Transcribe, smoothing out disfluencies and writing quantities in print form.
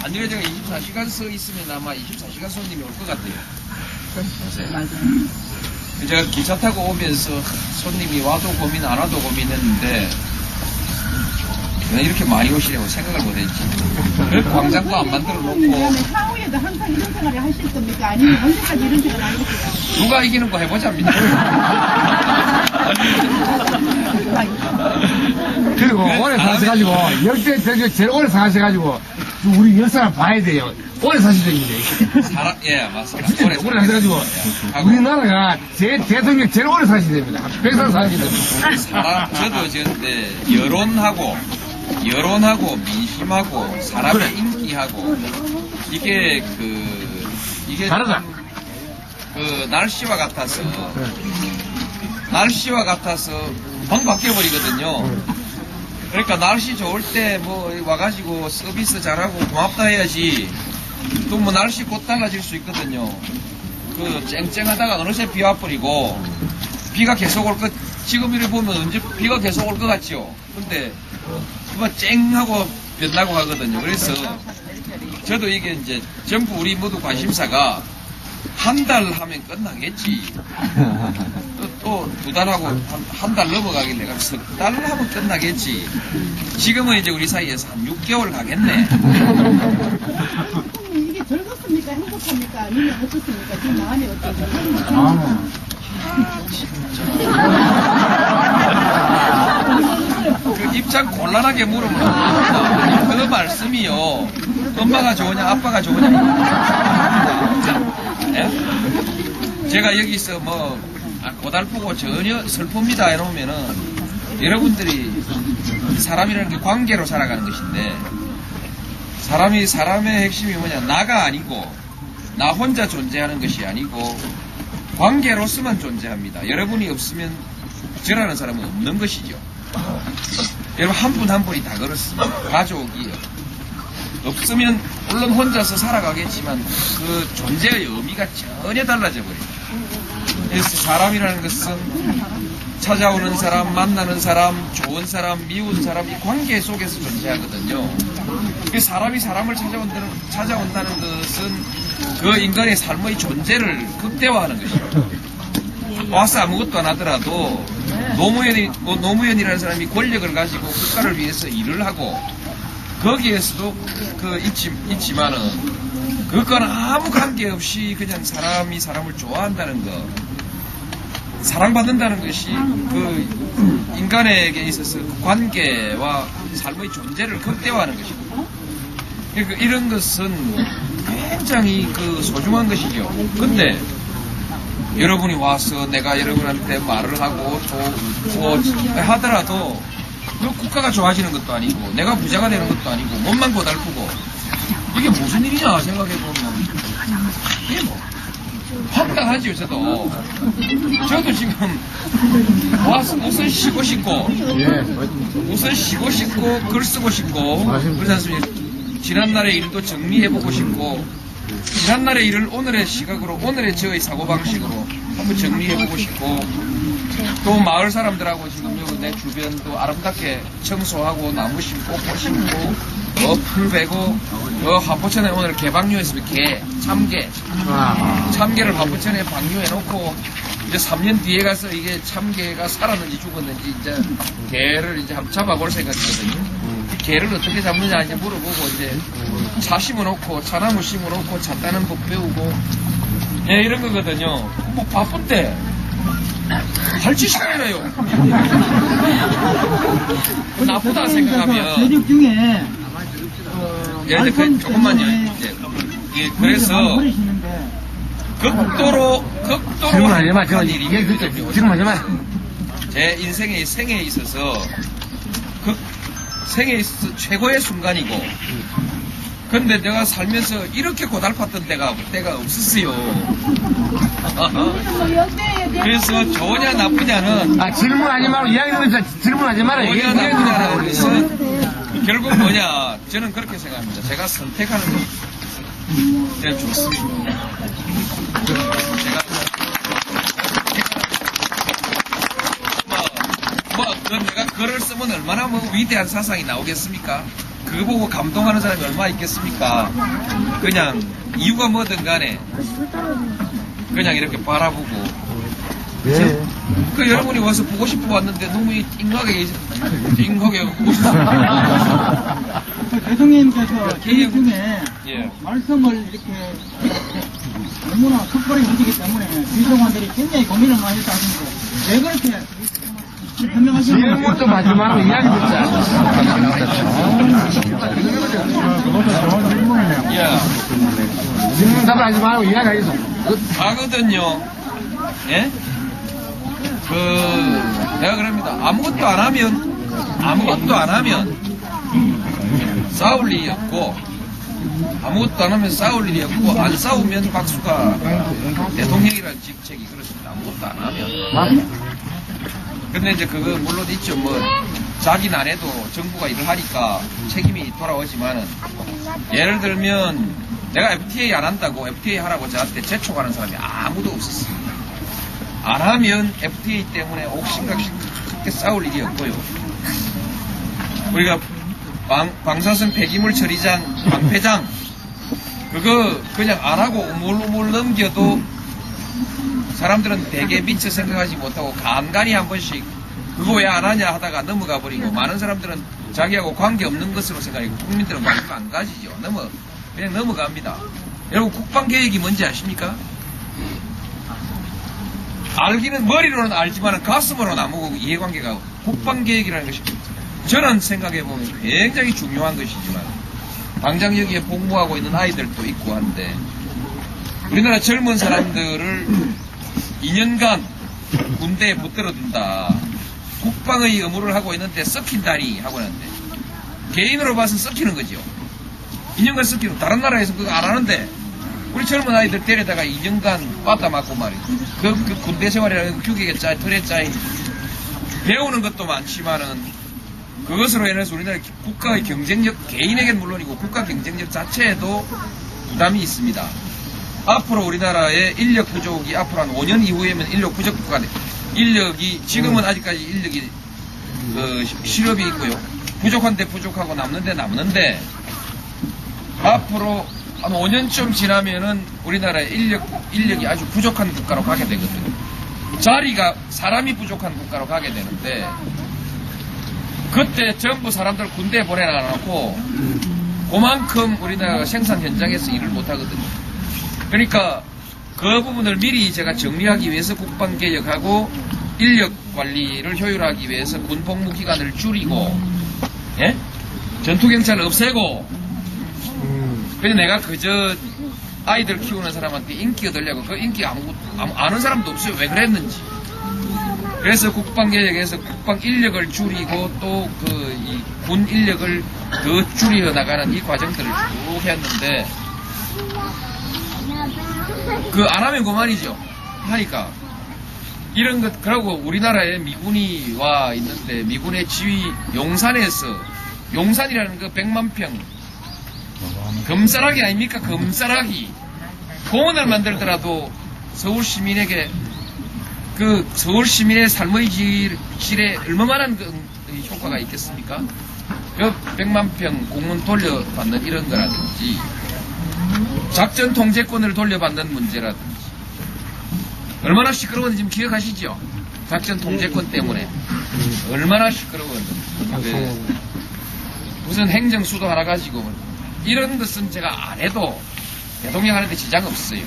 만일에 제가 24시간 서 있으면 아마 24시간 손님이 올 것 같아요. 맞아요. 제가 기차 타고 오면서 손님이 와도 고민 안 와도 고민했는데 왜 이렇게 많이 오시려고 생각을 못했지. 그래서 광장도 안 만들어 놓고. 그러면 향후에도 항상 이런 생활을 하실 겁니까? 아니면 언제까지 이런 생활을 하실까요? 누가 이기는 거 해보자입니다. 그리고 오래 사셔가지고 역대 제일 오래 사셔가지고 우리 역사를 봐야 돼요. 오래 사셔야 됩니다. 예, 맞습니다. 진짜 오래 사셔가지고 우리나라가 대통령 제일 오래 사셔야 됩니다. 100살 사셔야 됩니다. 저도 지금 여론하고 민심하고 사람의 그래. 인기하고 이게 다르다. 좀 날씨와 같아서 방 바뀌어버리거든요. 그러니까 날씨 좋을 때 뭐 와가지고 서비스 잘하고 고맙다 해야지. 또 뭐 날씨 곧 달라질 수 있거든요. 그 쨍쨍하다가 어느새 비 와버리고 비가 계속 올 것. 지금 이를 보면 언제 비가 계속 올 것 같죠. 근데 뭐 쨍하고 변나고 하거든요. 그래서 저도 이게 이제 전부 우리 모두 관심사가 한 달 하면 끝나겠지. 또 두 달하고 한 달 넘어가길 내가 석 달 하면 끝나겠지. 지금은 이제 우리 사이에서 한 6개월 가겠네. 이게 즐겁습니까? 행복합니까? 아니면 어떻습니까? 지금 마음이 어떠세요? 그 입장 곤란하게 물으면 그 말씀이요. 엄마가 좋으냐 아빠가 좋으냐. 예? 제가 여기서 뭐 고달프고 전혀 슬픕니다 이러면은 여러분들이 사람이라는 게 관계로 살아가는 것인데 사람의 핵심이 뭐냐. 나가 아니고 나 혼자 존재하는 것이 아니고 관계로서만 존재합니다. 여러분이 없으면 저라는 사람은 없는 것이죠. 여러분 한 분 한 분이 다 그렇습니다. 가족이 없으면 물론 혼자서 살아가겠지만 그 존재의 의미가 전혀 달라져 버립니다. 그래서 사람이라는 것은 찾아오는 사람, 만나는 사람, 좋은 사람, 미운 사람 이 관계 속에서 존재하거든요. 사람이 사람을 찾아온다는 것은 그 인간의 삶의 존재를 극대화하는 것입니다. 와서 아무것도 안 하더라도 노무현이라는 사람이 권력을 가지고 국가를 위해서 일을 하고 거기에서도 있지만은 그것과는 아무 관계없이 그냥 사람이 사람을 좋아한다는 것, 사랑받는다는 것이 그 인간에게 있어서 그 관계와 삶의 존재를 극대화하는 것입니다. 그러니까 이런 것은 굉장히 소중한 것이죠. 근데 여러분이 와서 내가 여러분한테 말을 하고 또 하더라도 그 국가가 좋아지는 것도 아니고 내가 부자가 되는 것도 아니고 몸만 고달프고 이게 무슨 일이냐 생각해보면 이게 뭐 황당하죠. 저도 지금 와서 우선 쉬고 싶고 글 쓰고 싶고 그렇지 않습니까? 지난날의 일도 정리해보고 싶고 지난날의 일을 오늘의 시각으로 오늘의 저의 사고방식으로 한번 정리해보고 싶고 또 마을 사람들하고 지금 여기 내 주변도 아름답게 청소하고 나무 심고 꽃 심고 풀 베고 화포천에 오늘 개방류했습니다. 참개를 화포천에 방류해놓고 이제 3년 뒤에 가서 이게 참개가 살았는지 죽었는지 이제 개를 이제 한번 잡아볼 생각이거든요. 이 개를 어떻게 잡느냐 이제 물어보고 이제 차 심어놓고 차나무 심어놓고 차 따는 법 배우고 이런 거거든요. 뭐 바쁜데 할 짓이 아니라요. 나쁘다 생각하면 저녁 중에 조금만요. 그래서 극도로 행복한 일이 지금 하지 마. 제 인생의 생에 있어서 생에 있어서 최고의 순간이고 근데 내가 살면서 이렇게 고달팠던 때가 없었어요. 그래서 좋으냐 나쁘냐는 질문하지 말고 이야기는 질문하지 말아요. 좋으냐 나쁘냐는 것은 결국 뭐냐 저는 그렇게 생각합니다. 제가 선택하는 게 제일 좋습니다. 내가 글을 쓰면 얼마나 위대한 사상이 나오겠습니까? 그거 보고 감동하는 사람이 얼마나 있겠습니까? 그냥 이유가 뭐든 간에 그냥 이렇게 바라보고 예. 그 여러분이 와서 보고 싶어 왔는데 너무 띵하게 보고 그 대통령님께서 개인 중에 예. 말씀을 이렇게 너무나 속벌이 문제이기 때문에 민정관들이 굉장히 고민을 많이 했다 하시는데 왜 그렇게 변명하시는 지금부터 마지막으로 이야기 듣자. 그것도 좋은 질문이네요. 예. 질문 답변하지 말고 이야기하겠어. 가거든요. 예? 내가 그럽니다. 아무것도 안 하면 싸울 일이 없고, 아무것도 안 하면 싸울 일이 없고, 안 싸우면 박수가 대통령이라는 직책이 그렇습니다. 아무것도 안 하면. 근데 이제 그거 물론 있죠. 뭐, 자기는 안 해도 정부가 일을 하니까 책임이 돌아오지만은, 예를 들면, 내가 FTA 안 한다고 FTA 하라고 저한테 재촉하는 사람이 아무도 없었어요. 안 하면 FTA 때문에 옥신각신 크게 싸울 일이 없고요. 우리가 방사선 폐기물 처리장, 방폐장, 그거 그냥 안 하고 우물우물 넘겨도 사람들은 되게 미처 생각하지 못하고 간간히 한 번씩 그거 왜 안 하냐 하다가 넘어가 버리고 많은 사람들은 자기하고 관계없는 것으로 생각하고 국민들은 관심 안 가지죠. 그냥 넘어갑니다. 여러분 국방계획이 뭔지 아십니까? 알기는 머리로는 알지만 가슴으로는 아무 이해관계가 국방계획이라는 것이 저는 생각해보면 굉장히 중요한 것이지만 당장 여기에 복무하고 있는 아이들도 있고 한데 우리나라 젊은 사람들을 2년간 군대에 붙들어둔다. 국방의 의무를 하고 있는데 썩힌다니 하고 있는데 개인으로 봐서 썩히는 거죠. 2년간 썩히는 다른 나라에서 그거 안 하는데 우리 젊은 아이들 데려다가 2년간 빠따 맞고 말이에요. 그 군대 생활이라는 규격에 짜이, 틀에 짜이 배우는 것도 많지만은 그것으로 인해서 우리나라 국가의 경쟁력, 개인에겐 물론이고 국가 경쟁력 자체에도 부담이 있습니다. 앞으로 우리나라의 인력 부족이 앞으로 한 5년 이후에면 인력 부족 국가 인력이 지금은 아직까지 인력이 실업이 있고요. 부족한데 부족하고 남는데 남는데 앞으로 한 5년쯤 지나면은 우리나라의 인력이 아주 부족한 국가로 가게 되거든요. 사람이 부족한 국가로 가게 되는데, 그때 전부 사람들 군대에 보내놔놓고, 그만큼 우리나라가 생산 현장에서 일을 못 하거든요. 그러니까, 그 부분을 미리 제가 정리하기 위해서 국방개혁하고, 인력 관리를 효율화하기 위해서 군 복무 기간을 줄이고, 예? 전투경찰을 없애고, 그래서 내가 그저 아이들 키우는 사람한테 인기 얻으려고 그 인기 아는 사람도 없어요. 왜 그랬는지. 그래서 국방개혁에서 국방 인력을 줄이고 또 이 군 인력을 더 줄여 나가는 이 과정들을 쭉 했는데 그 안 하면 그만이죠. 하니까 이런 것 그러고 우리나라에 미군이 와 있는데 미군의 지휘 용산이라는 그 100만 평 금싸라기 아닙니까? 금싸라기. 공원을 만들더라도 서울 시민에게 그 서울 시민의 삶의 질에 얼마만한 효과가 있겠습니까? 그 100만 평 공원 돌려받는 이런 거라든지 작전 통제권을 돌려받는 문제라든지 얼마나 시끄러웠는지 지금 기억하시죠? 작전 통제권 때문에 얼마나 시끄러웠는지 무슨 행정수도 하나 가지고 이런 것은 제가 안 해도 대통령 하는데 지장 없어요.